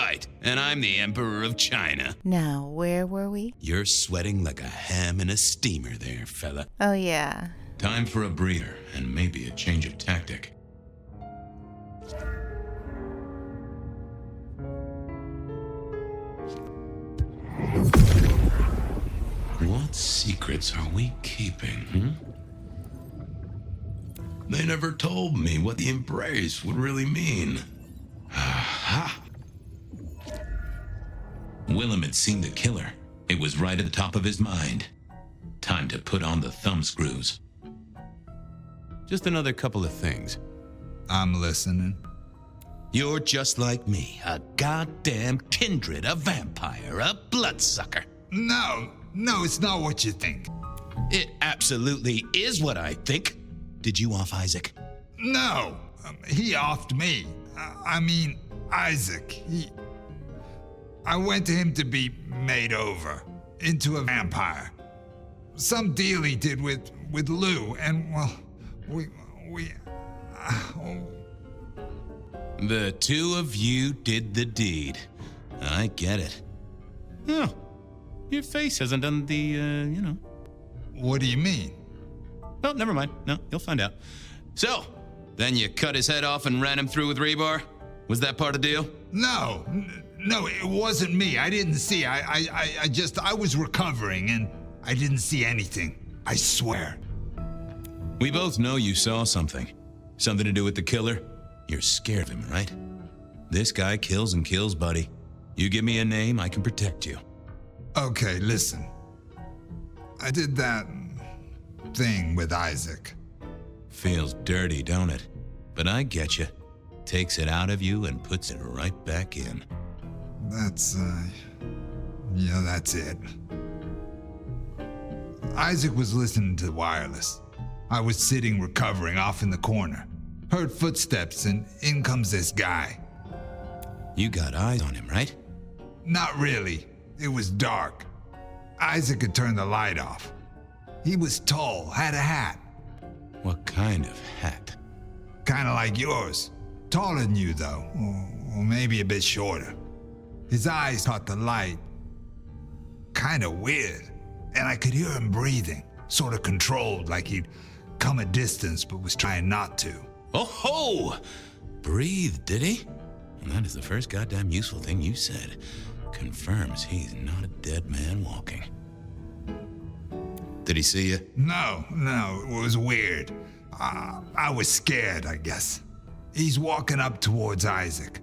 right, and I'm the Emperor of China. Now, where were we? You're sweating like a ham in a steamer there, fella. Oh, yeah. Time for a breather, and maybe a change of tactic. What secrets are we keeping, They never told me what the embrace would really mean. Aha! Willem had seen the killer. It was right at the top of his mind. Time to put on the thumbscrews. Just another couple of things. I'm listening. You're just like me, a goddamn kindred, a vampire, a bloodsucker. No, it's not what you think. It absolutely is what I think. Did you off Isaac? No, he offed me. I mean, Isaac. I went to him to be made over into a vampire. Some deal he did with Lou, and well, The two of you did the deed. I get it. Oh, your face hasn't done the, What do you mean? Well, never mind. No, you'll find out. So, then you cut his head off and ran him through with rebar? Was that part of the deal? No, it wasn't me. I didn't see. I was recovering and I didn't see anything. I swear. We both know you saw something. Something to do with the killer? You're scared of him, right? This guy kills and kills, buddy. You give me a name, I can protect you. Okay, listen. I did that thing with Isaac. Feels dirty, don't it? But I get you. Takes it out of you and puts it right back in. That's it. Isaac was listening to the wireless. I was sitting recovering off in the corner. Heard footsteps and in comes this guy. You got eyes on him, right? Not really. It was dark. Isaac had turned the light off. He was tall, had a hat. What kind of hat? Kinda like yours. Taller than you, though. Or maybe a bit shorter. His eyes caught the light. Kinda weird. And I could hear him breathing. Sorta controlled, like he'd come a distance but was trying not to. Oh ho! Breathe, did he? And that is the first goddamn useful thing you said. Confirms he's not a dead man walking. Did he see you? No, it was weird. I was scared, I guess. He's walking up towards Isaac.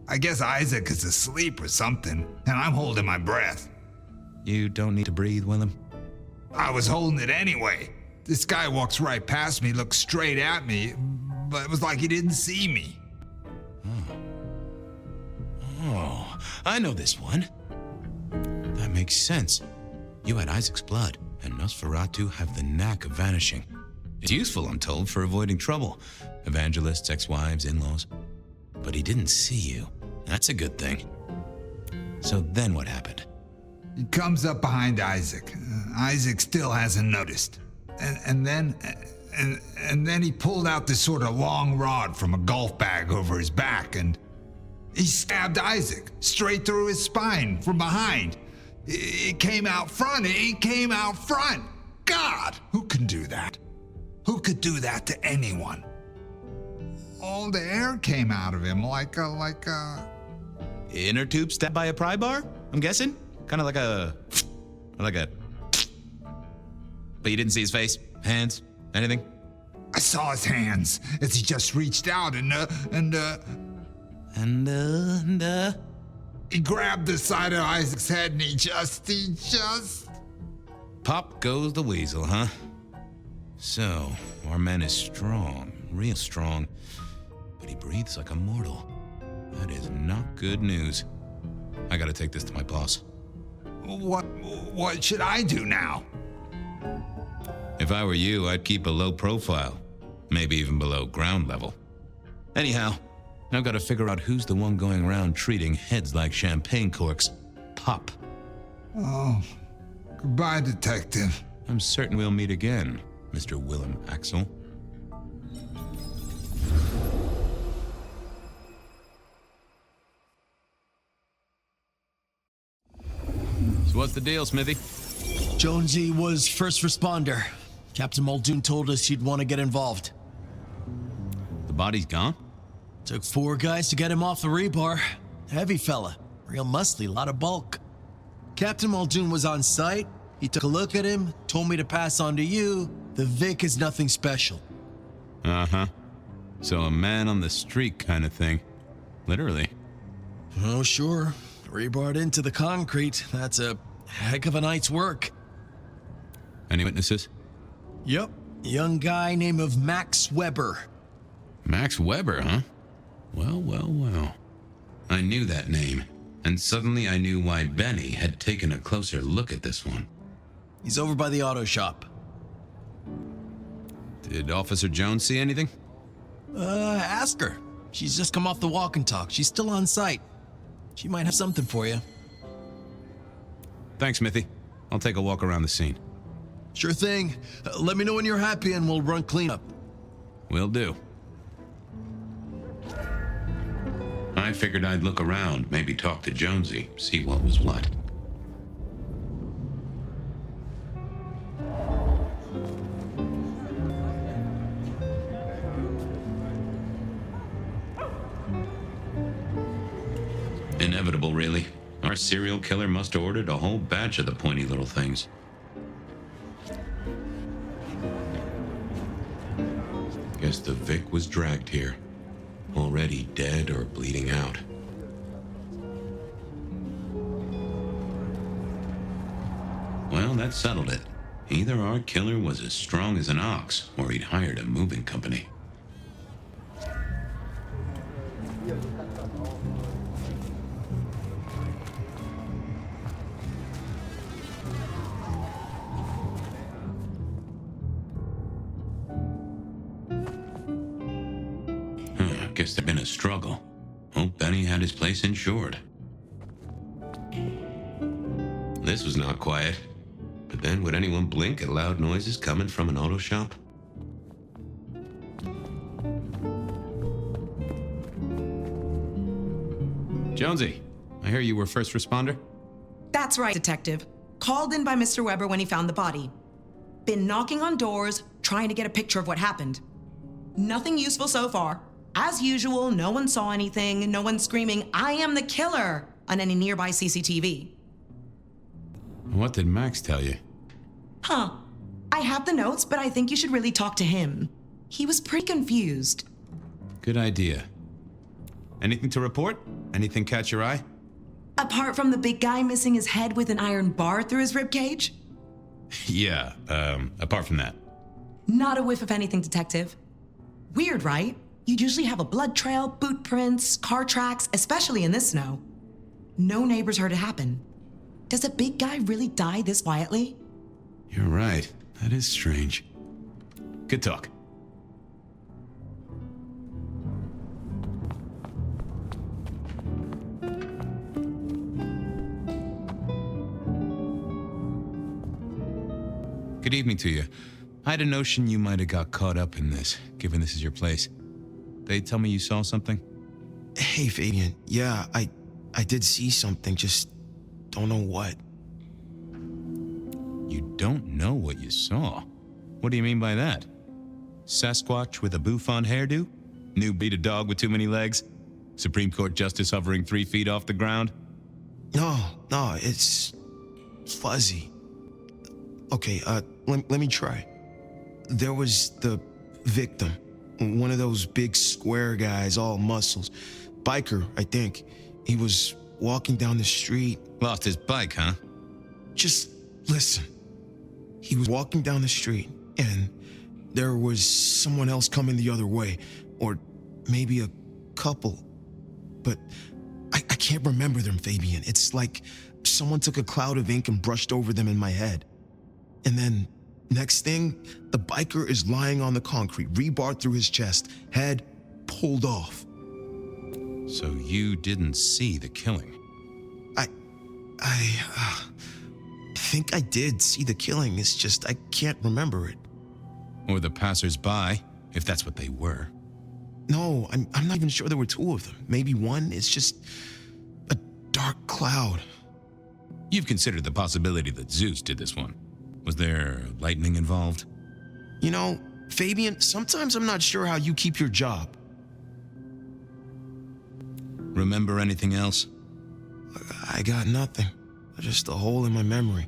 I guess Isaac is asleep or something, and I'm holding my breath. You don't need to breathe, Willem. I was holding it anyway. This guy walks right past me, looks straight at me, but it was like he didn't see me. Oh, I know this one. That makes sense. You had Isaac's blood, and Nosferatu have the knack of vanishing. It's useful, I'm told, for avoiding trouble. Evangelists, ex-wives, in-laws. But he didn't see you. That's a good thing. So then what happened? He comes up behind Isaac. Isaac still hasn't noticed. And then he pulled out this sort of long rod from a golf bag over his back, and he stabbed Isaac straight through his spine from behind. It came out front. God, who can do that? Who could do that to anyone? All the air came out of him like a... Inner tube stabbed by a pry bar, I'm guessing? Kind of like a... But you didn't see his face? Hands? Anything? I saw his hands as he just reached out and he grabbed the side of Isaac's head and he just... Pop goes the weasel, huh? So, our man is strong, real strong, but he breathes like a mortal. That is not good news. I gotta take this to my boss. What should I do now? If I were you, I'd keep a low profile, maybe even below ground level. Anyhow, I've got to figure out who's the one going around treating heads like champagne corks. Pop. Oh, goodbye, detective. I'm certain we'll meet again, Mr. Willem Axel. So what's the deal, Smithy? Jonesy was first responder. Captain Muldoon told us he'd want to get involved. The body's gone? Took 4 guys to get him off the rebar. Heavy fella. Real muscly, lot of bulk. Captain Muldoon was on site. He took a look at him, told me to pass on to you. The Vic is nothing special. Uh-huh. So a man on the street kind of thing. Literally. Oh, sure. Rebarred into the concrete. That's a heck of a night's work. Any witnesses? Yep. Young guy named of Max Weber. Max Weber, huh? Well. I knew that name, and suddenly I knew why Benny had taken a closer look at this one. He's over by the auto shop. Did Officer Jones see anything? Ask her. She's just come off the walk and talk. She's still on site. She might have something for you. Thanks, Smithy. I'll take a walk around the scene. Sure thing. Let me know when you're happy and we'll run cleanup. Will do. I figured I'd look around, maybe talk to Jonesy, see what was what. Inevitable, really. Our serial killer must have ordered a whole batch of the pointy little things. Guess the Vic was dragged here. Already dead or bleeding out. Well, that settled it. Either our killer was as strong as an ox, or he'd hired a moving company. Guess there'd been a struggle. Hope Benny had his place insured. This was not quiet. But then would anyone blink at loud noises coming from an auto shop? Jonesy, I hear you were first responder? That's right, Detective. Called in by Mr. Weber when he found the body. Been knocking on doors, trying to get a picture of what happened. Nothing useful so far. As usual, no one saw anything, no one screaming, "I am the killer," on any nearby CCTV. What did Max tell you? I have the notes, but I think you should really talk to him. He was pretty confused. Good idea. Anything to report? Anything catch your eye? Apart from the big guy missing his head with an iron bar through his ribcage? Yeah, apart from that. Not a whiff of anything, Detective. Weird, right? You'd usually have a blood trail, boot prints, car tracks, especially in this snow. No neighbors heard it happen. Does a big guy really die this quietly? You're right. That is strange. Good talk. Good evening to you. I had a notion you might have got caught up in this, given this is your place. They tell me you saw something? Hey, Fabien. Yeah, I did see something, just don't know what. You don't know what you saw? What do you mean by that? Sasquatch with a bouffant hairdo? New breed of dog with too many legs? Supreme Court justice hovering 3 feet off the ground? No, it's fuzzy. Okay, let me try. There was the victim, one of those big square guys, all muscles. Biker, I think. He was walking down the street. Lost his bike, huh? Just listen. He was walking down the street, and there was someone else coming the other way, or maybe a couple. But I can't remember them, Fabien. It's like someone took a cloud of ink and brushed over them in my head. And then, next thing, the biker is lying on the concrete, rebar through his chest, head pulled off. So you didn't see the killing? I think I did see the killing. It's just I can't remember it. Or the passers-by, if that's what they were. No, I'm not even sure there were 2 of them. Maybe one. It's just a dark cloud. You've considered the possibility that Zeus did this one. Was there lightning involved? You know, Fabien, sometimes I'm not sure how you keep your job. Remember anything else? I got nothing. Just a hole in my memory.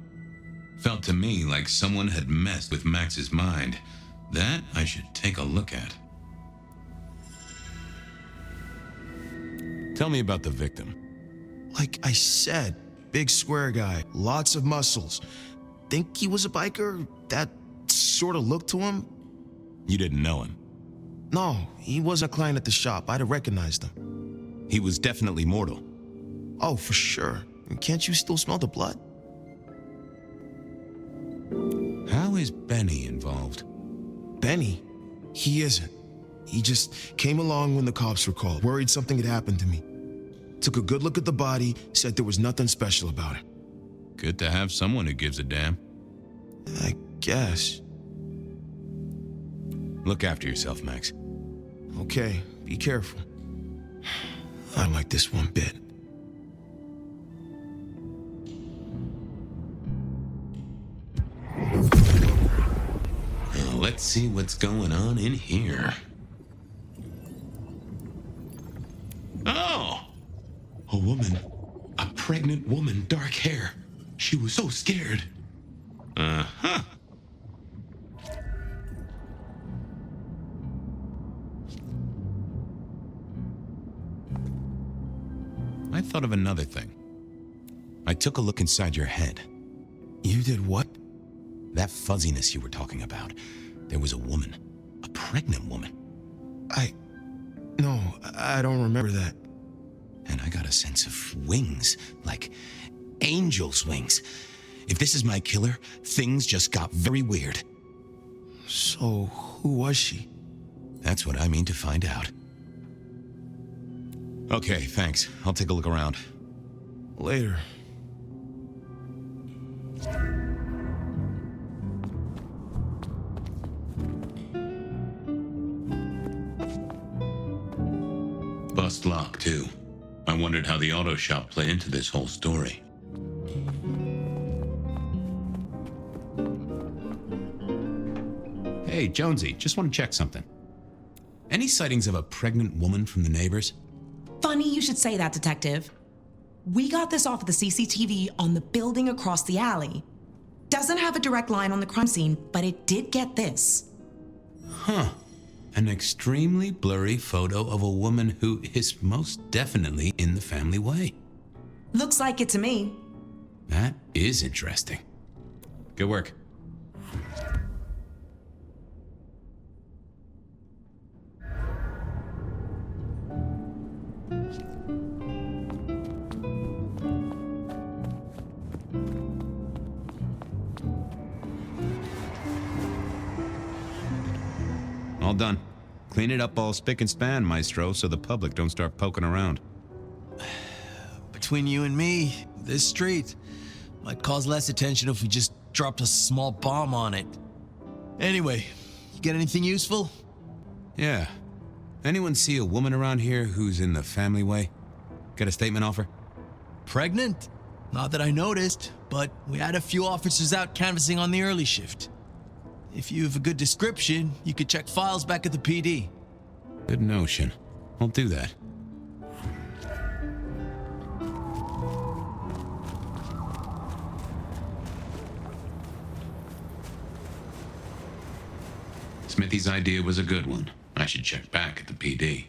Felt to me like someone had messed with Max's mind. That I should take a look at. Tell me about the victim. Like I said, big square guy, lots of muscles. Think he was a biker? That sort of looked to him? You didn't know him. No, he wasn't a client at the shop. I'd have recognized him. He was definitely mortal. Oh, for sure. Can't you still smell the blood? How is Benny involved? Benny? He isn't. He just came along when the cops were called, worried something had happened to me. Took a good look at the body, said there was nothing special about it. Good to have someone who gives a damn. I guess. Look after yourself, Max. Okay, be careful. I don't like this one bit. Now, let's see what's going on in here. Oh! A woman. A pregnant woman, dark hair. She was so scared. Uh-huh. I thought of another thing. I took a look inside your head. You did what? That fuzziness you were talking about. There was a woman. A pregnant woman. No, I don't remember that. And I got a sense of wings, like angel's wings. If this is my killer, things just got very weird. So, who was she? That's what I mean to find out. Okay, thanks. I'll take a look around. Later. Bust lock, too. I wondered how the auto shop played into this whole story. Hey, Jonesy, just want to check something. Any sightings of a pregnant woman from the neighbors? Funny you should say that, Detective. We got this off of the CCTV on the building across the alley. Doesn't have a direct line on the crime scene, but it did get this. Huh. An extremely blurry photo of a woman who is most definitely in the family way. Looks like it to me. That is interesting. Good work. All done. Clean it up all spick and span, Maestro, so the public don't start poking around. Between you and me, this street might cause less attention if we just dropped a small bomb on it. Anyway, you get anything useful? Yeah. Anyone see a woman around here who's in the family way? Got a statement offer? Pregnant? Not that I noticed, but we had a few officers out canvassing on the early shift. If you have a good description, you could check files back at the PD. Good notion. I'll do that. Smithy's idea was a good one. I should check back at the PD.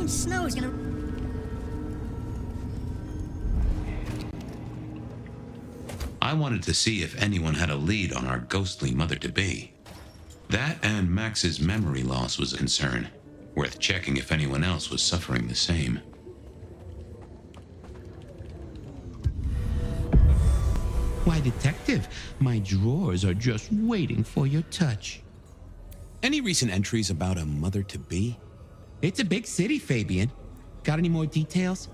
Snow is gonna... I wanted to see if anyone had a lead on our ghostly mother-to-be. That and Max's memory loss was a concern. Worth checking if anyone else was suffering the same. Why, Detective, my drawers are just waiting for your touch. Any recent entries about a mother-to-be? It's a big city, Fabien. Got any more details?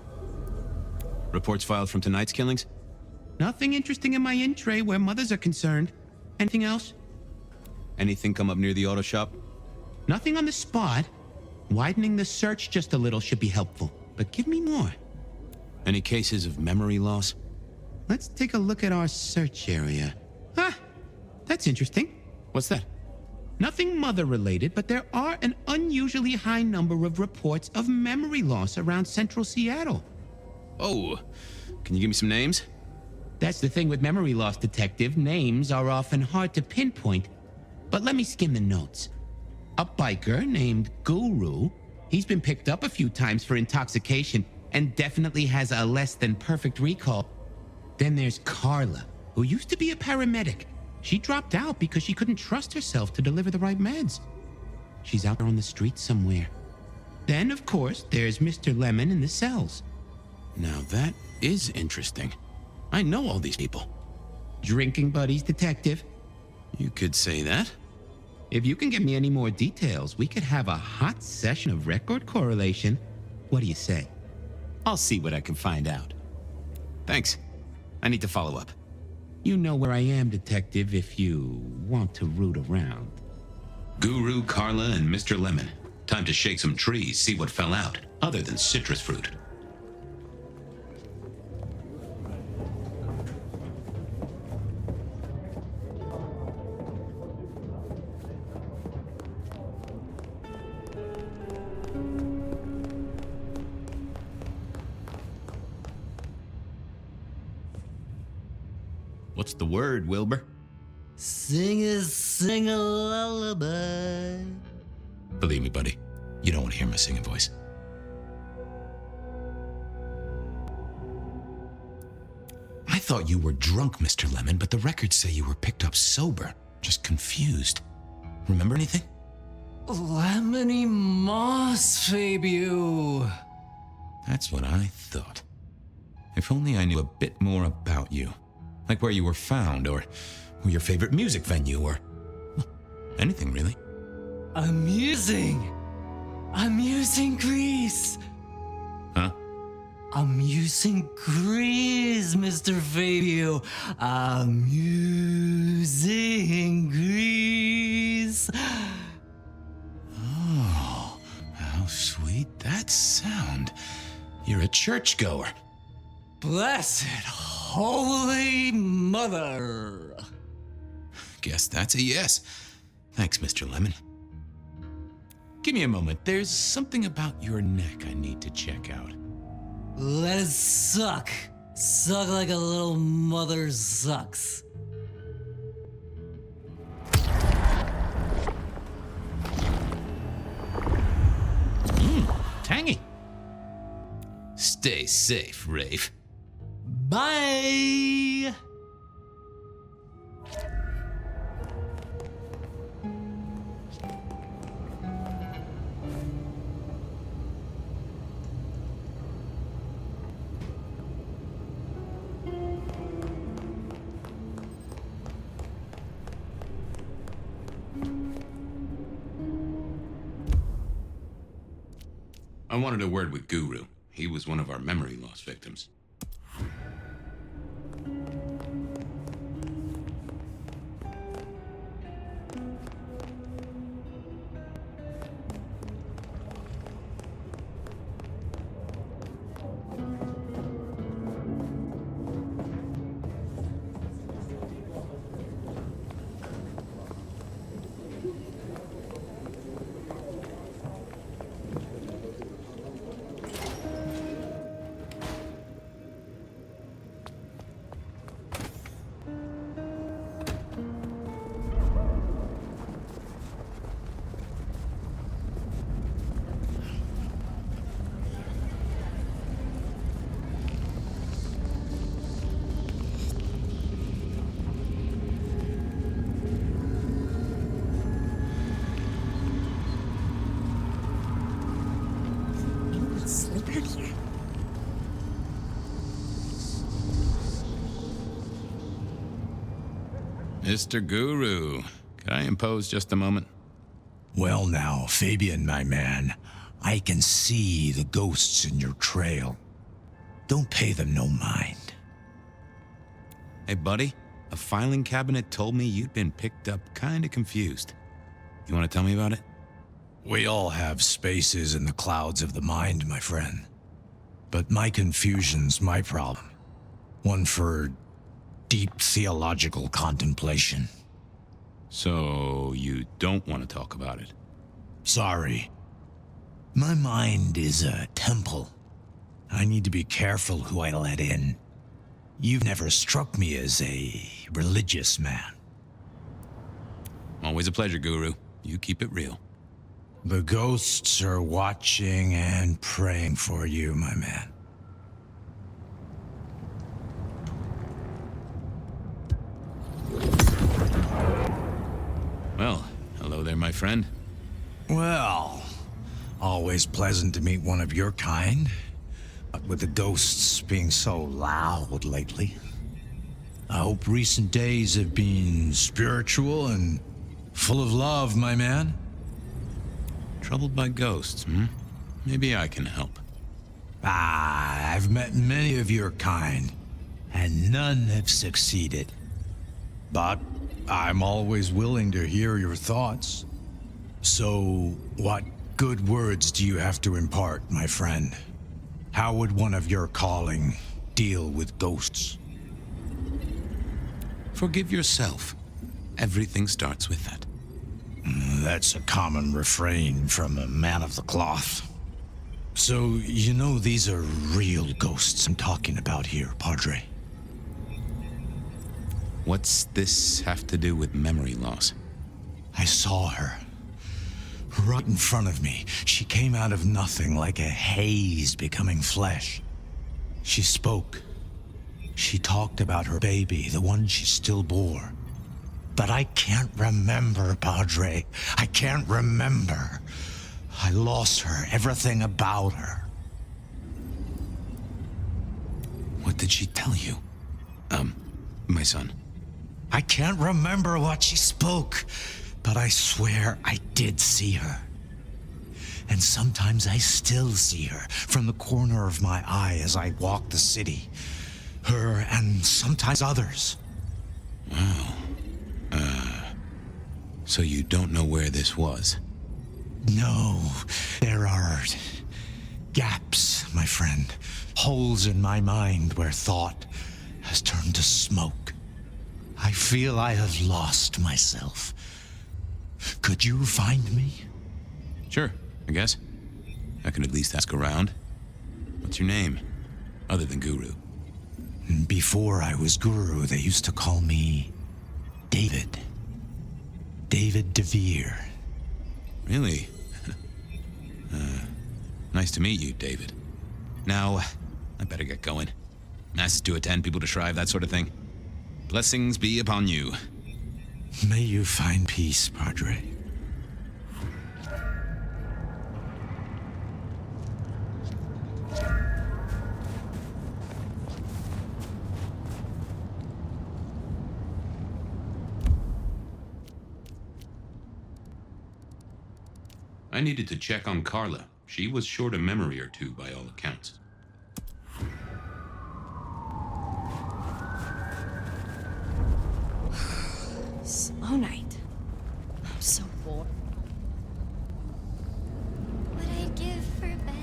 Reports filed from tonight's killings? Nothing interesting in my in-tray where mothers are concerned. Anything else? Anything come up near the auto shop? Nothing on the spot. Widening the search just a little should be helpful, but give me more. Any cases of memory loss? Let's take a look at our search area. Ah, that's interesting. What's that? Nothing mother-related, but there are an unusually high number of reports of memory loss around central Seattle. Oh, can you give me some names? That's the thing with memory loss, Detective. Names are often hard to pinpoint. But let me skim the notes. A biker named Guru. He's been picked up a few times for intoxication and definitely has a less than perfect recall. Then there's Carla, who used to be a paramedic. She dropped out because she couldn't trust herself to deliver the right meds. She's out there on the street somewhere. Then, of course, there's Mr. Lemon in the cells. Now that is interesting. I know all these people. Drinking buddies, Detective. You could say that. If you can give me any more details, we could have a hot session of record correlation. What do you say? I'll see what I can find out. Thanks. I need to follow up. You know where I am, Detective, if you want to root around. Guru, Carla, and Mr. Lemon. Time to shake some trees, see what fell out, other than citrus fruit. What's the word, Wilbur? Sing a lullaby. Believe me, buddy, you don't want to hear my singing voice. I thought you were drunk, Mr. Lemon, but the records say you were picked up sober, just confused. Remember anything? Lemony moss, Fabio. That's what I thought. If only I knew a bit more about you. Like where you were found, or your favorite music venue, or anything really. Amusing Grease. Huh? Amusing Grease, Mr. Fabio. Amusing Grease. Oh, how sweet that sound. You're a churchgoer. Blessed Holy Mother. Guess that's a yes. Thanks, Mr. Lemon. Give me a moment. There's something about your neck I need to check out. Let it suck. Suck like a little mother sucks. Tangy. Stay safe, Rafe. Bye. I wanted a word with Guru. He was one of our memory loss victims. Mr. Guru, could I impose just a moment? Well now, Fabien, my man, I can see the ghosts in your trail. Don't pay them no mind. Hey, buddy, a filing cabinet told me you'd been picked up kinda confused. You wanna tell me about it? We all have spaces in the clouds of the mind, my friend. But my confusion's my problem. One for deep theological contemplation. So, you don't want to talk about it? Sorry. My mind is a temple. I need to be careful who I let in. You've never struck me as a religious man. Always a pleasure, Guru. You keep it real. The ghosts are watching and praying for you, my man. Well, hello there, my friend. Well, always pleasant to meet one of your kind. But with the ghosts being so loud lately, I hope recent days have been spiritual and full of love, my man. Troubled by ghosts, hmm? Maybe I can help. I've met many of your kind, and none have succeeded. But I'm always willing to hear your thoughts. So, what good words do you have to impart, my friend? How would one of your calling deal with ghosts? Forgive yourself. Everything starts with that. That's a common refrain from a man of the cloth. So, you know these are real ghosts I'm talking about here, Padre. What's this have to do with memory loss? I saw her. Right in front of me. She came out of nothing, like a haze becoming flesh. She spoke. She talked about her baby, the one she still bore. But I can't remember, Padre. I can't remember. I lost her, everything about her. What did she tell you? My son. I can't remember what she spoke, but I swear I did see her. And sometimes I still see her from the corner of my eye as I walk the city. Her and sometimes others. Wow. So you don't know where this was? No, there are gaps, my friend. Holes in my mind where thought has turned to smoke. I feel I have lost myself. Could you find me? Sure, I guess. I can at least ask around. What's your name? Other than Guru. Before I was Guru, they used to call me David. David DeVere. Really? Nice to meet you, David. Now, I better get going. Masses to attend, people to shrive, that sort of thing. Blessings be upon you. May you find peace, Padre. I needed to check on Carla. She was short a memory or two by all accounts. Slow night. I'm so bored. What I'd give for a bed.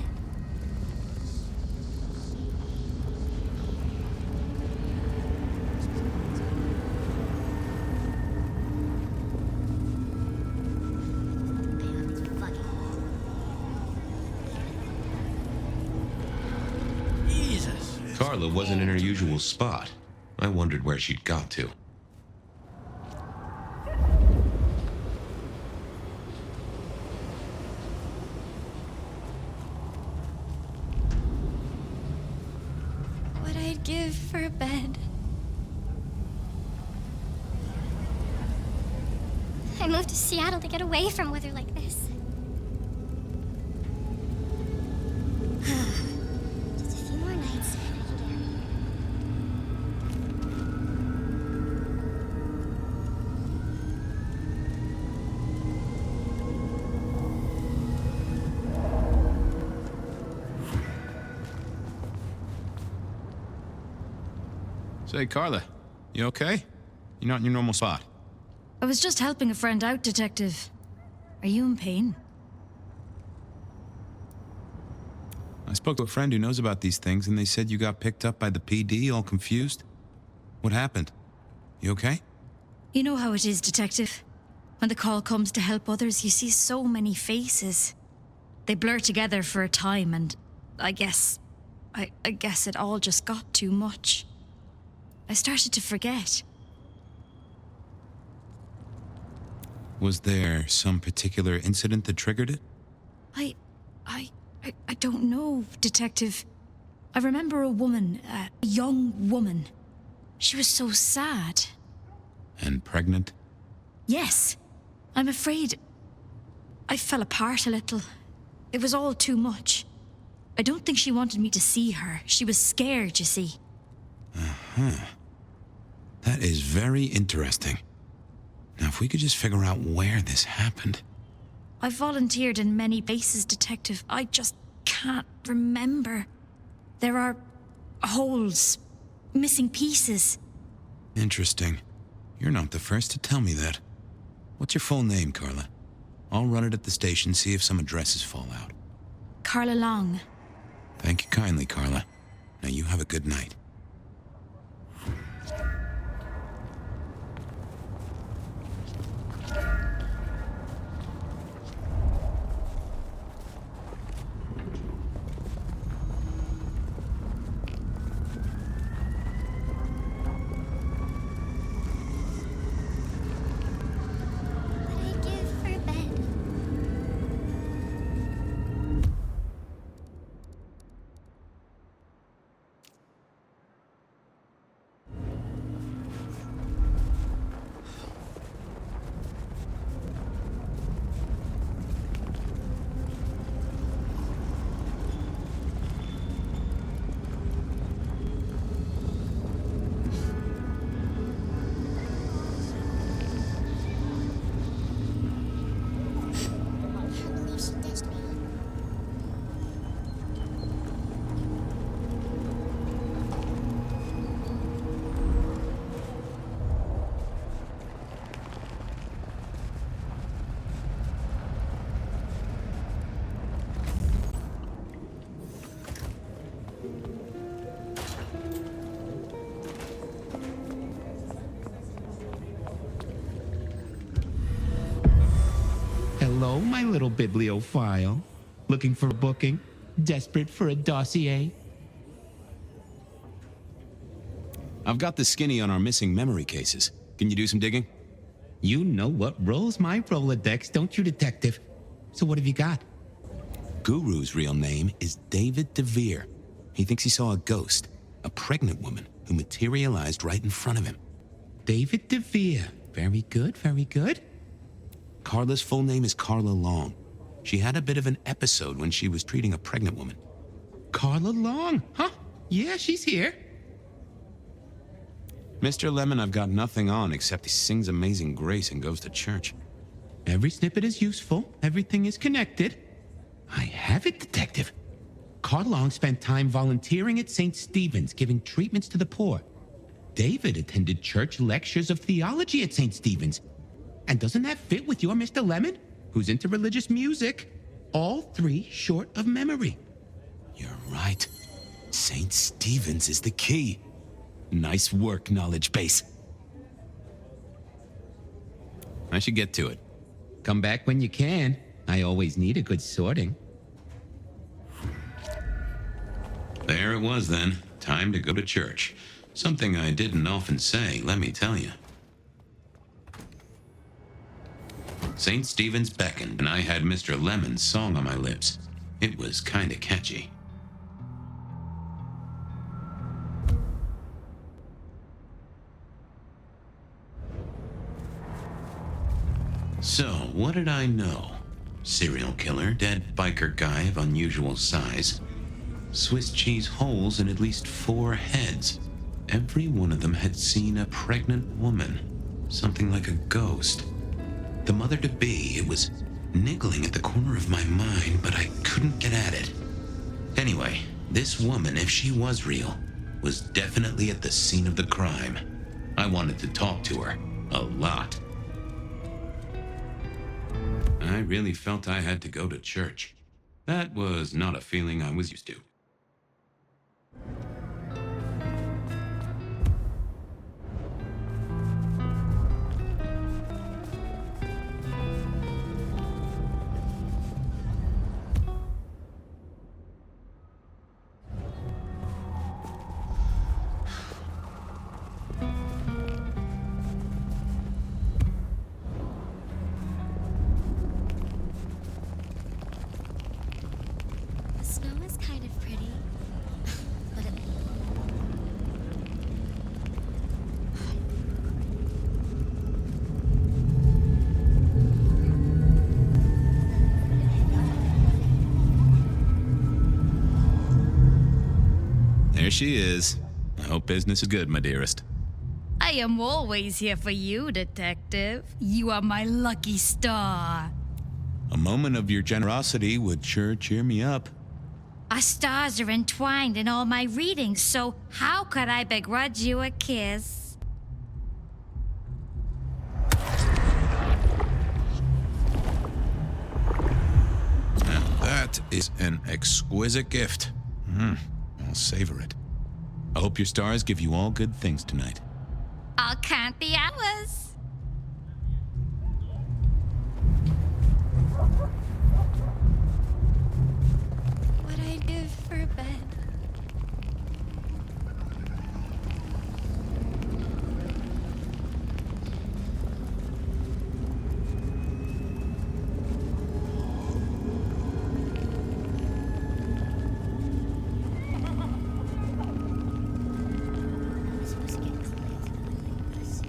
Jesus. Carla wasn't in her usual spot. I wondered where she'd got to. What I'd give for a bed. I moved to Seattle to get away from weather like this. Just a few more nights and I can get. Say, Carla, you okay? You're not in your normal spot. I was just helping a friend out, Detective. Are you in pain? I spoke to a friend who knows about these things, and they said you got picked up by the PD, all confused. What happened? You okay? You know how it is, Detective. When the call comes to help others, you see so many faces. They blur together for a time, and I guess it all just got too much. I started to forget. Was there some particular incident that triggered it? I don't know, Detective. I remember a woman, a young woman. She was so sad. And pregnant? Yes. I'm afraid I fell apart a little. It was all too much. I don't think she wanted me to see her. She was scared, you see. Uh-huh. That is very interesting. Now, if we could just figure out where this happened. I volunteered in many bases, Detective. I just can't remember. There are holes, missing pieces. Interesting. You're not the first to tell me that. What's your full name, Carla? I'll run it at the station, see if some addresses fall out. Carla Long. Thank you kindly, Carla. Now you have a good night. Hello, my little bibliophile. Looking for a booking? Desperate for a dossier? I've got the skinny on our missing memory cases. Can you do some digging? You know what rolls my Rolodex, don't you, Detective? So what have you got? Guru's real name is David DeVere. He thinks he saw a ghost, a pregnant woman who materialized right in front of him. David DeVere. Very good, very good. Carla's full name is Carla Long. She had a bit of an episode when she was treating a pregnant woman. Carla Long, huh? Yeah, she's here. Mr. Lemon, I've got nothing on except he sings Amazing Grace and goes to church. Every snippet is useful. Everything is connected. I have it, Detective. Carla Long spent time volunteering at St. Stephen's, giving treatments to the poor. David attended church lectures of theology at St. Stephen's. And doesn't that fit with your Mr. Lemon, who's into religious music? All three short of memory. You're right. St. Stephen's is the key. Nice work, knowledge base. I should get to it. Come back when you can. I always need a good sorting. There it was then. Time to go to church. Something I didn't often say, let me tell you. St. Stephen's beckoned, and I had Mr. Lemon's song on my lips. It was kinda catchy. So, what did I know? Serial killer, dead biker guy of unusual size. Swiss cheese holes in at least 4 heads. Every one of them had seen a pregnant woman. Something like a ghost. The mother-to-be, it was niggling at the corner of my mind, but I couldn't get at it. Anyway, this woman, if she was real, was definitely at the scene of the crime. I wanted to talk to her. A lot. I really felt I had to go to church. That was not a feeling I was used to. The snow is kind of pretty, but it... There she is. I hope business is good, my dearest. I am always here for you, Detective. You are my lucky star. A moment of your generosity would sure cheer me up. Our stars are entwined in all my readings, so how could I begrudge you a kiss? Now that is an exquisite gift. I'll savor it. I hope your stars give you all good things tonight. I'll count the hours. What I'd give for a bed. I'm supposed to get clothes.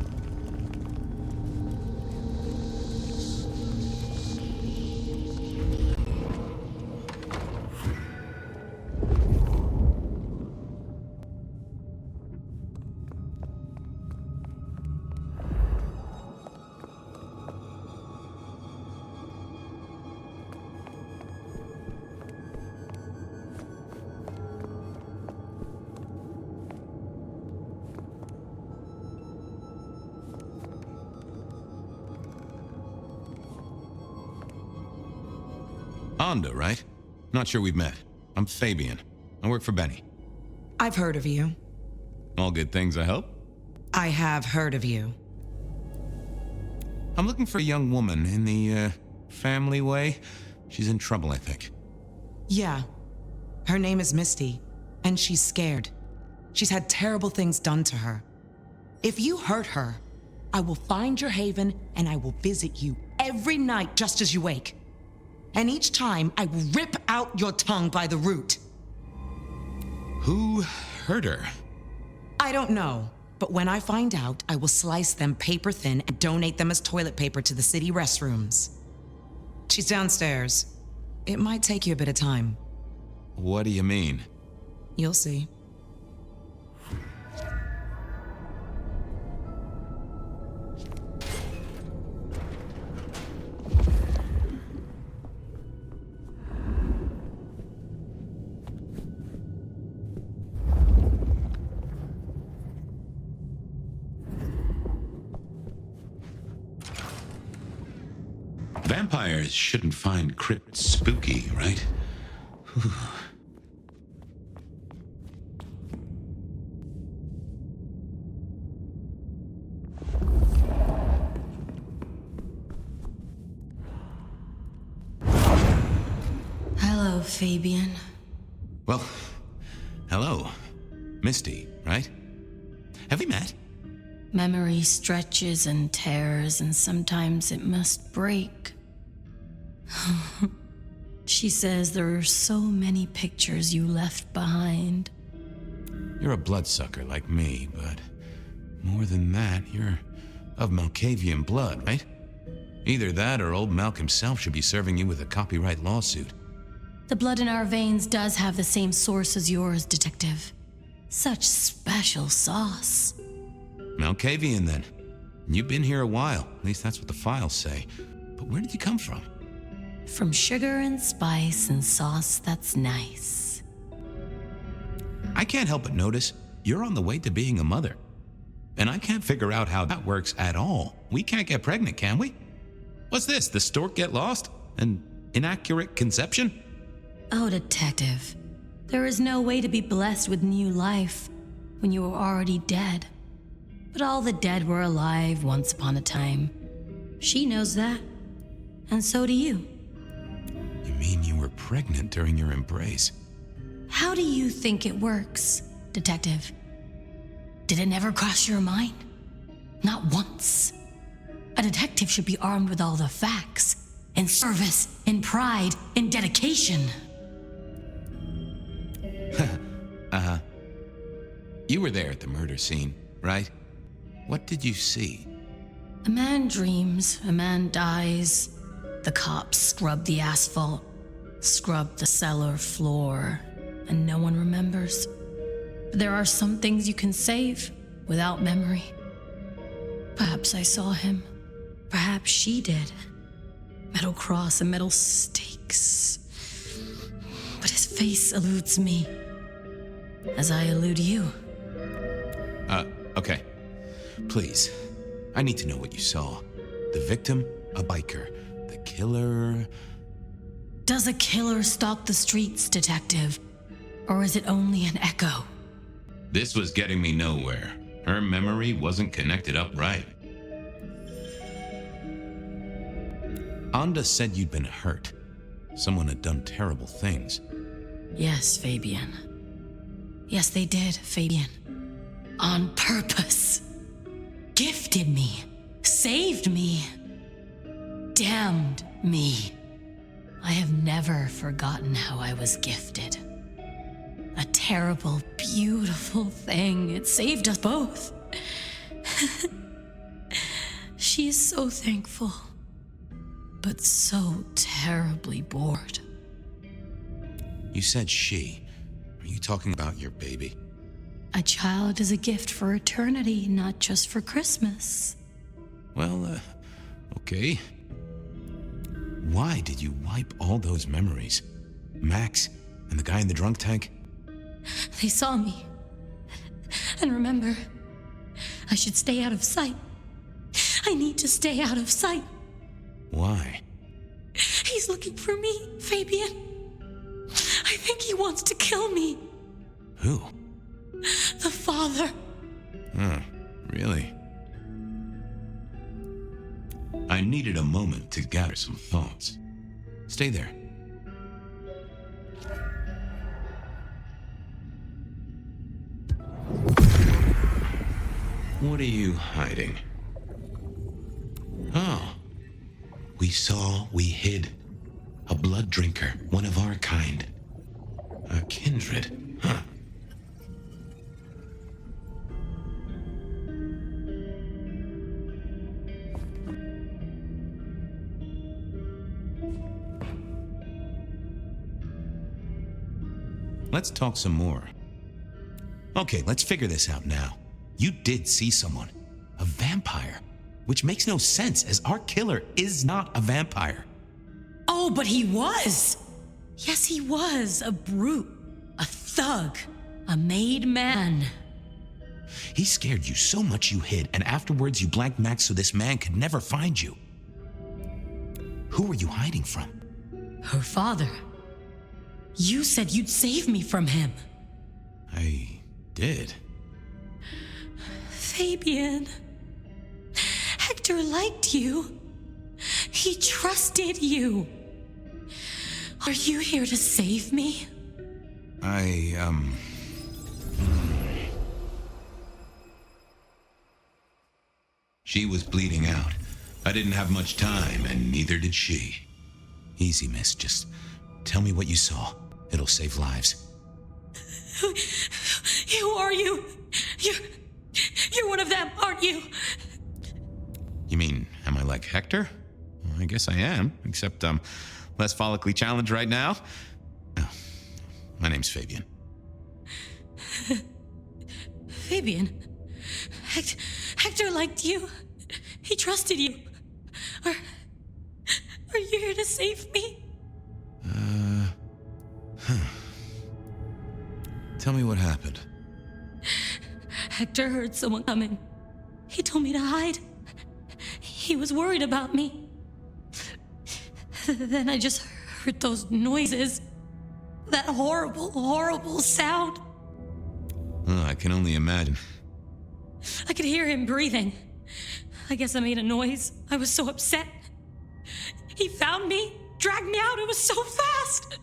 Honda, right? Not sure we've met. I'm Fabien. I work for Benny. I've heard of you. All good things, I hope? I have heard of you. I'm looking for a young woman in the, family way. She's in trouble, I think. Yeah. Her name is Misty, and she's scared. She's had terrible things done to her. If you hurt her, I will find your haven and I will visit you every night just as you wake. And each time I will rip out your tongue by the root. Who hurt her? I don't know, but when I find out, I will slice them paper thin and donate them as toilet paper to the city restrooms. She's downstairs. It might take you a bit of time. What do you mean? You'll see. Vampires shouldn't find crypts spooky, right? Whew. Hello, Fabien. Well, hello. Misty, right? Have we met? Memory stretches and tears, and sometimes it must break. She says there are so many pictures you left behind. You're a bloodsucker like me, but more than that, you're of Malkavian blood, right? Either that or old Malk himself should be serving you with a copyright lawsuit. The blood in our veins does have the same source as yours, Detective. Such special sauce. Malkavian, then. You've been here a while. At least that's what the files say. But where did you come from? From sugar and spice and sauce that's nice. I can't help but notice you're on the way to being a mother. And I can't figure out how that works at all. We can't get pregnant, can we? What's this? The stork get lost? An inaccurate conception? Oh, Detective. There is no way to be blessed with new life when you were already dead. But all the dead were alive once upon a time. She knows that. And so do you. You mean you were pregnant during your embrace? How do you think it works, Detective? Did it never cross your mind? Not once. A detective should be armed with all the facts, in service, in pride, in dedication. You were there at the murder scene, right? What did you see? A man dreams, a man dies. The cops scrub the asphalt, scrub the cellar floor, and no one remembers. But there are some things you can save without memory. Perhaps I saw him. Perhaps she did. Metal cross and metal stakes. But his face eludes me, as I elude you. Okay. Please. I need to know what you saw. The victim, a biker. The killer... Does a killer stalk the streets, Detective? Or is it only an echo? This was getting me nowhere. Her memory wasn't connected up right. Anda said you'd been hurt. Someone had done terrible things. Yes, Fabien. Yes, they did, Fabien. On purpose. Gifted me. Saved me. Damned me. I have never forgotten how I was gifted. A terrible, beautiful thing. It saved us both. She is so thankful, but so terribly bored. You said she. Are you talking about your baby? A child is a gift for eternity, not just for Christmas. Well, okay. Why did you wipe all those memories? Max and the guy in the drunk tank? They saw me. And remember, I should stay out of sight. I need to stay out of sight. Why? He's looking for me, Fabien. I think he wants to kill me. Who? The father. Huh, really? I needed a moment to gather some thoughts. Stay there. What are you hiding? Oh. We saw, we hid. A blood drinker, one of our kind. A kindred, huh? Let's talk some more. Okay, let's figure this out now. You did see someone. A vampire. Which makes no sense, as our killer is not a vampire. Oh, but he was! Yes, he was. A brute. A thug. A made man. He scared you so much you hid, and afterwards you blanked Max so this man could never find you. Who were you hiding from? Her father. You said you'd save me from him. I did. Fabien. Hector liked you. He trusted you. Are you here to save me? She was bleeding out. I didn't have much time, and neither did she. Easy, miss. Just tell me what you saw. It'll save lives. Who are you? You're one of them, aren't you? You mean, am I like Hector? Well, I guess I am, except I'm less follically challenged right now. Oh, my name's Fabien. Fabien? Hector liked you. He trusted you. Are you here to save me? Tell me what happened. Hector heard someone coming. He told me to hide. He was worried about me. Then I just heard those noises. That horrible, horrible sound. Oh, I can only imagine. I could hear him breathing. I guess I made a noise. I was so upset. He found me, dragged me out. It was so fast.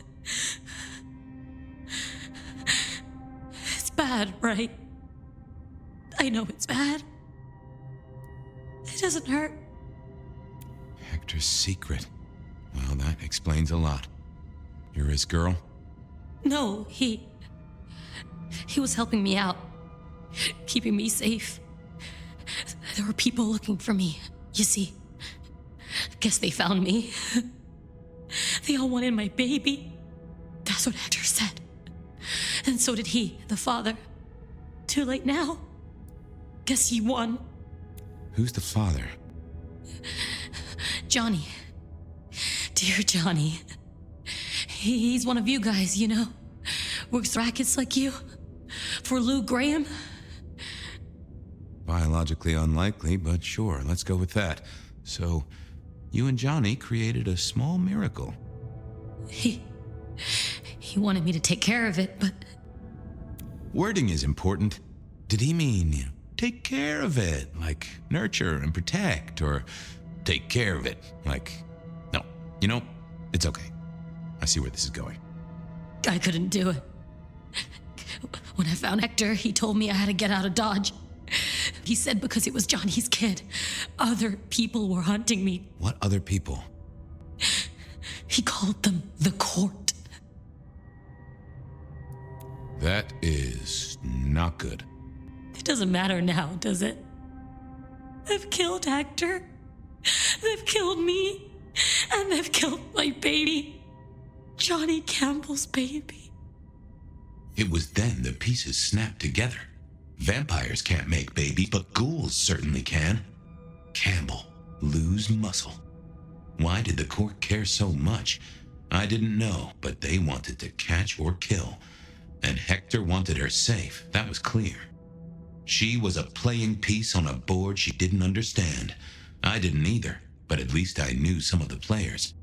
It's bad, right? I know it's bad. It doesn't hurt. Hector's secret. Well, that explains a lot. You're his girl? No, he was helping me out, keeping me safe. There were people looking for me, you see. Guess they found me. They all wanted my baby. That's what Hector said. And so did he, the father. Too late now. Guess he won. Who's the father? Johnny. Dear Johnny. He's one of you guys, you know. Works rackets like you. For Lou Graham. Biologically unlikely, but sure, let's go with that. So, you and Johnny created a small miracle. He wanted me to take care of it, but... Wording is important. Did he mean, take care of it, like nurture and protect, or take care of it, like... No, it's okay. I see where this is going. I couldn't do it. When I found Hector, he told me I had to get out of Dodge. He said because it was Johnny's kid, other people were hunting me. What other people? He called them the court. That is not good. It doesn't matter now, does it? They've killed Hector. They've killed me. And they've killed my baby. Johnny Campbell's baby. It was then the pieces snapped together. Vampires can't make babies, but ghouls certainly can. Campbell, lose muscle. Why did the court care so much? I didn't know, but they wanted to catch or kill. And Hector wanted her safe, that was clear. She was a playing piece on a board she didn't understand. I didn't either, but at least I knew some of the players.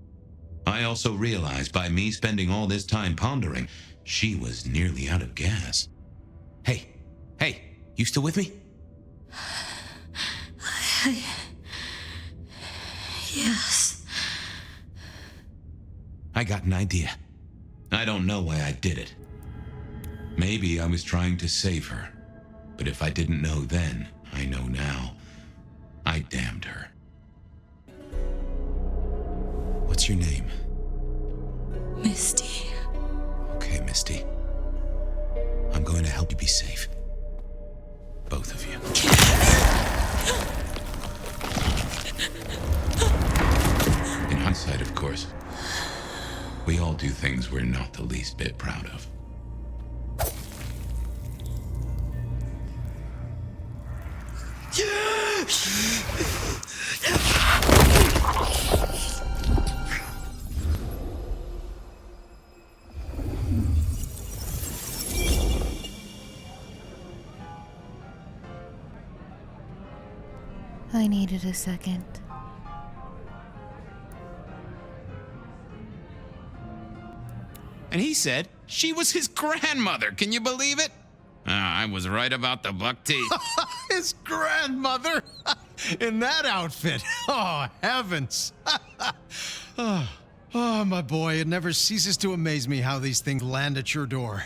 I also realized by me spending all this time pondering, she was nearly out of gas. Hey, you still with me? Yes. I got an idea. I don't know why I did it. Maybe I was trying to save her. But if I didn't know then, I know now. I damned her. What's your name? Misty. Okay, Misty. I'm going to help you be safe. Both of you. In hindsight, of course. We all do things we're not the least bit proud of. I needed a second. And he said she was his grandmother. Can you believe it? I was right about the buck teeth. His grandmother? In that outfit? Oh, heavens. Oh, my boy, it never ceases to amaze me how these things land at your door.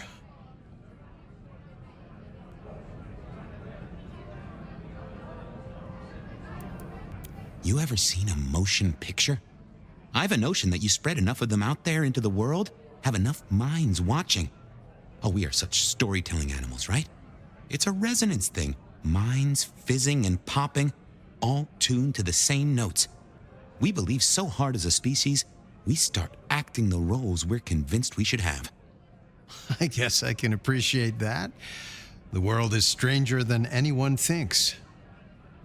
You ever seen a motion picture? I have a notion that you spread enough of them out there into the world, have enough minds watching. Oh, we are such storytelling animals, right? It's a resonance thing. Minds fizzing and popping, all tuned to the same notes. We believe so hard as a species, we start acting the roles we're convinced we should have. I guess I can appreciate that. The world is stranger than anyone thinks.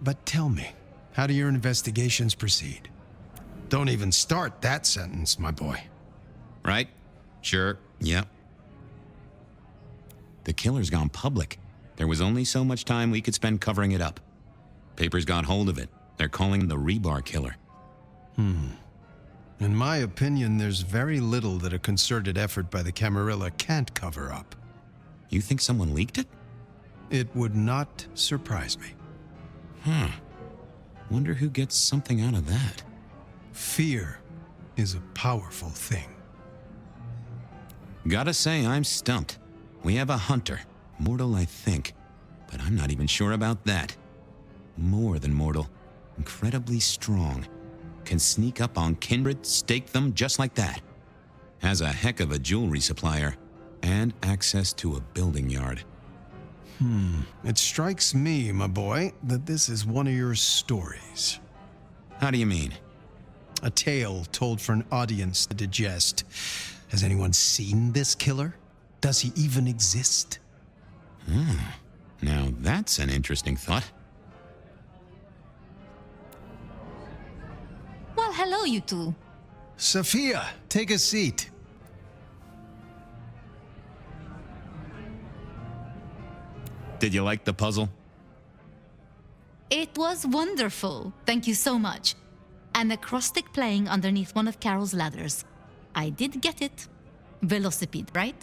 But tell me, how do your investigations proceed? Don't even start that sentence, my boy. Right? Sure. Yep. The killer's gone public. There was only so much time we could spend covering it up. Papers got hold of it. They're calling him the rebar killer. In my opinion, there's very little that a concerted effort by the Camarilla can't cover up. You think someone leaked it? It would not surprise me. Wonder who gets something out of that. Fear is a powerful thing. Gotta say, I'm stumped. We have a hunter. Mortal, I think. But I'm not even sure about that. More than mortal. Incredibly strong. Can sneak up on kindred, stake them just like that. Has a heck of a jewelry supplier. And access to a building yard. It strikes me, my boy, that this is one of your stories. How do you mean? A tale told for an audience to digest. Has anyone seen this killer? Does he even exist? Now that's an interesting thought. Well, hello, you two. Sophia, take a seat. Did you like the puzzle? It was wonderful. Thank you so much. An acrostic playing underneath one of Carol's ladders. I did get it. Velocipede, right?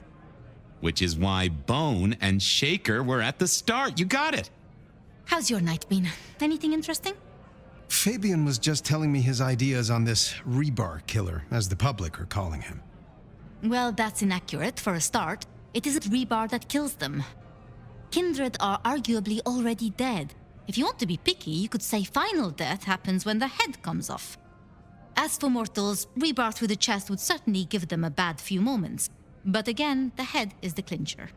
Which is why Bone and Shaker were at the start. You got it. How's your night been? Anything interesting? Fabien was just telling me his ideas on this rebar killer, as the public are calling him. Well, that's inaccurate for a start. It isn't rebar that kills them. Kindred are arguably already dead. If you want to be picky, you could say final death happens when the head comes off. As for mortals, rebar through the chest would certainly give them a bad few moments. But again, the head is the clincher.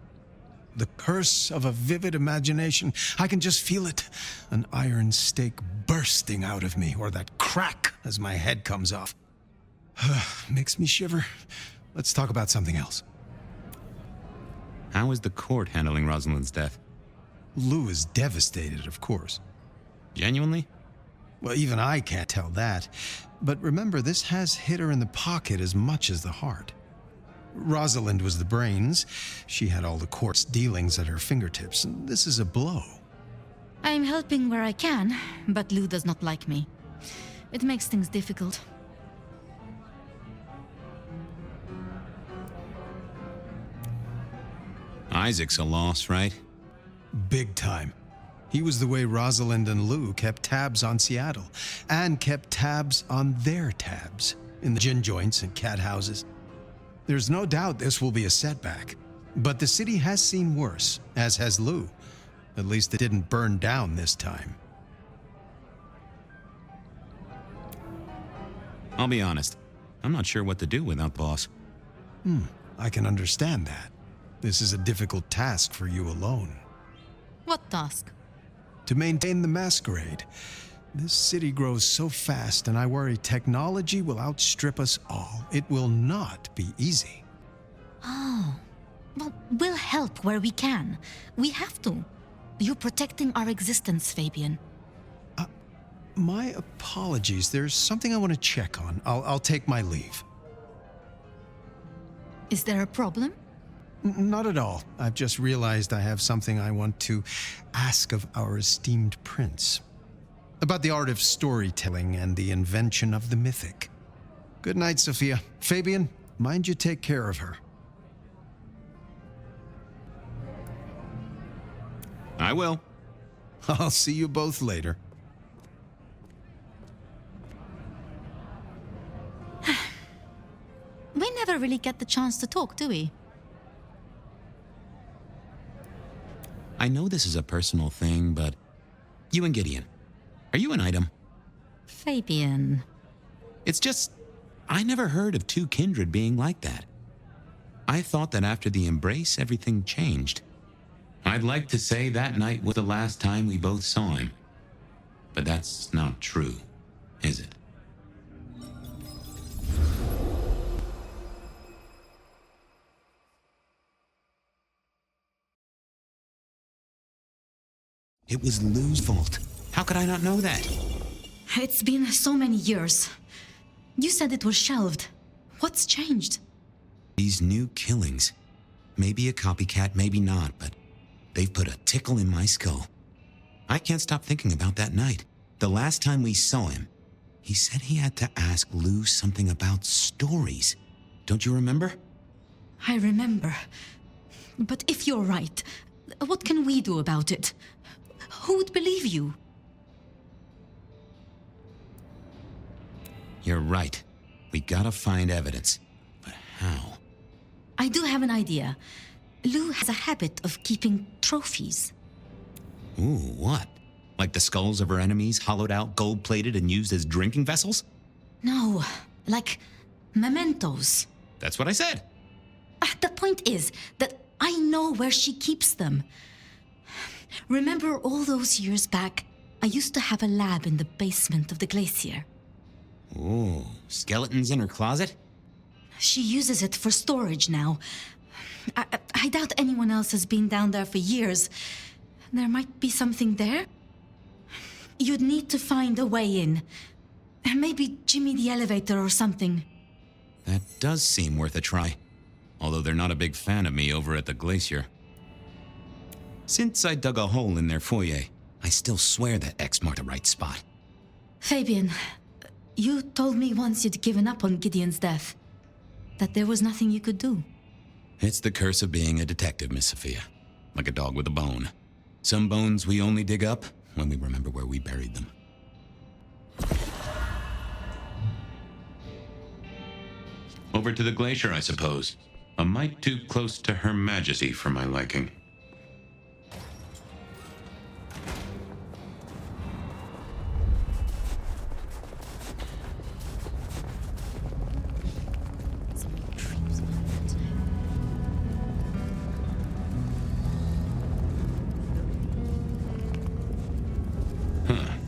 The curse of a vivid imagination. I can just feel it. An iron stake bursting out of me, or that crack as my head comes off. Makes me shiver. Let's talk about something else. How is the court handling Rosalind's death? Lou is devastated, of course. Genuinely? Well, even I can't tell that. But remember, this has hit her in the pocket as much as the heart. Rosalind was the brains. She had all the court's dealings at her fingertips. This is a blow. I'm helping where I can, but Lou does not like me. It makes things difficult. Isaac's a loss, right? Big time. He was the way Rosalind and Lou kept tabs on Seattle, and kept tabs on their tabs in the gin joints and cat houses. There's no doubt this will be a setback, but the city has seen worse, as has Lou. At least it didn't burn down this time. I'll be honest. I'm not sure what to do without Boss. I can understand that. This is a difficult task for you alone. What task? To maintain the Masquerade. This city grows so fast, and I worry technology will outstrip us all. It will not be easy. Oh. Well, we'll help where we can. We have to. You're protecting our existence, Fabien. My apologies. There's something I want to check on. I'll take my leave. Is there a problem? Not at all. I've just realized I have something I want to ask of our esteemed prince. About the art of storytelling and the invention of the mythic. Good night, Sophia. Fabien, mind you take care of her. I will. I'll see you both later. We never really get the chance to talk, do we? I know this is a personal thing, but you and Gideon, are you an item? Fabien. It's just, I never heard of two kindred being like that. I thought that after the embrace, everything changed. I'd like to say that night was the last time we both saw him. But that's not true, is it? It was Lou's fault. How could I not know that? It's been so many years. You said it was shelved. What's changed? These new killings. Maybe a copycat, maybe not, but they've put a tickle in my skull. I can't stop thinking about that night. The last time we saw him, he said he had to ask Lou something about stories. Don't you remember? I remember. But if you're right, what can we do about it? Who would believe you? You're right. We gotta find evidence. But how? I do have an idea. Lou has a habit of keeping trophies. Ooh, what? Like the skulls of her enemies, hollowed out, gold-plated, and used as drinking vessels? No, like mementos. That's what I said. The point is that I know where she keeps them. Remember all those years back, I used to have a lab in the basement of the glacier. Ooh, skeletons in her closet? She uses it for storage now. I doubt anyone else has been down there for years. There might be something there. You'd need to find a way in. Maybe Jimmy the elevator or something. That does seem worth a try. Although they're not a big fan of me over at the glacier. Since I dug a hole in their foyer, I still swear that X marked the right spot. Fabien, you told me once you'd given up on Gideon's death. That there was nothing you could do. It's the curse of being a detective, Miss Sophia. Like a dog with a bone. Some bones we only dig up when we remember where we buried them. Over to the glacier, I suppose. A mite too close to Her Majesty for my liking.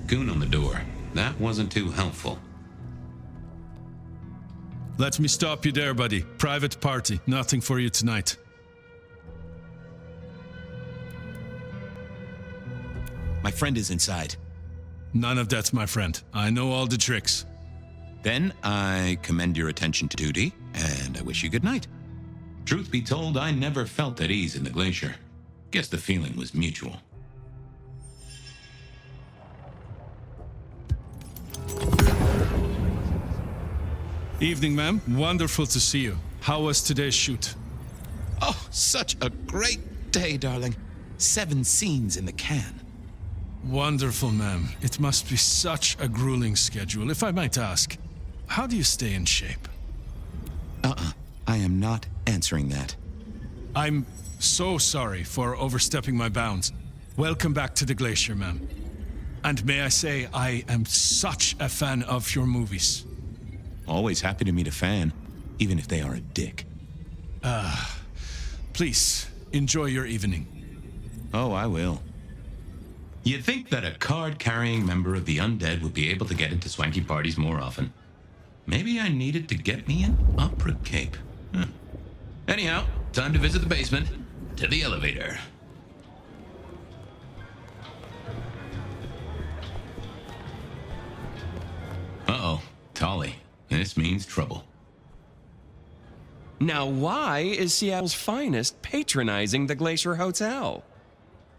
Goon on the door. That wasn't too helpful. Let me stop you there, buddy. Private party. Nothing for you tonight. My friend is inside. None of that, my friend. I know all the tricks. Then I commend your attention to duty, and I wish you good night. Truth be told, I never felt at ease in the glacier. Guess the feeling was mutual. Evening, ma'am. Wonderful to see you. How was today's shoot? Oh, such a great day, darling. 7 scenes in the can. Wonderful, ma'am. It must be such a grueling schedule. If I might ask, how do you stay in shape? I am not answering that. I'm so sorry for overstepping my bounds. Welcome back to the glacier, ma'am. And may I say, I am such a fan of your movies. Always happy to meet a fan, even if they are a dick. Please, enjoy your evening. Oh, I will. You'd think that a card-carrying member of the undead would be able to get into swanky parties more often. Maybe I needed to get me an opera cape. Huh. Anyhow, time to visit the basement. To the elevator. Uh-oh, Tolly. This means trouble. Now, why is Seattle's finest patronizing the Glacier Hotel?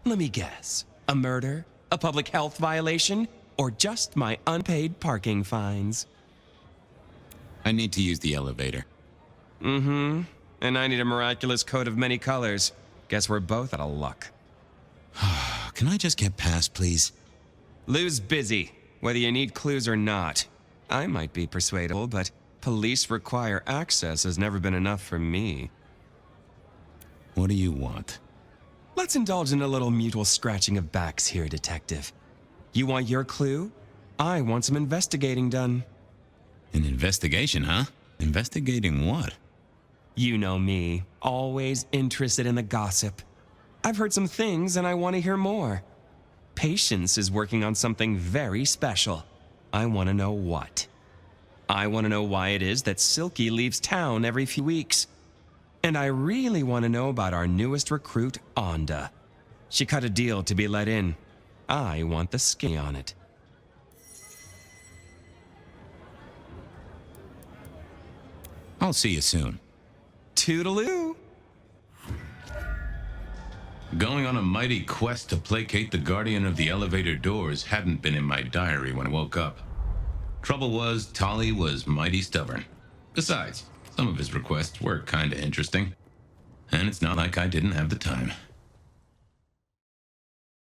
Let me guess. A murder? A public health violation? Or just my unpaid parking fines? I need to use the elevator. Mm-hmm. And I need a miraculous coat of many colors. Guess we're both out of luck. Can I just get past, please? Lou's busy, whether you need clues or not. I might be persuadable, but police require access has never been enough for me. What do you want? Let's indulge in a little mutual scratching of backs here, Detective. You want your clue? I want some investigating done. An investigation, huh? Investigating what? You know me, always interested in the gossip. I've heard some things and I want to hear more. Patience is working on something very special. I want to know what. I want to know why it is that Silky leaves town every few weeks. And I really want to know about our newest recruit, Onda. She cut a deal to be let in. I want the skinny on it. I'll see you soon. Toodaloo! Going on a mighty quest to placate the guardian of the elevator doors hadn't been in my diary when I woke up. Trouble was, Tolly was mighty stubborn. Besides, some of his requests were kinda interesting. And it's not like I didn't have the time.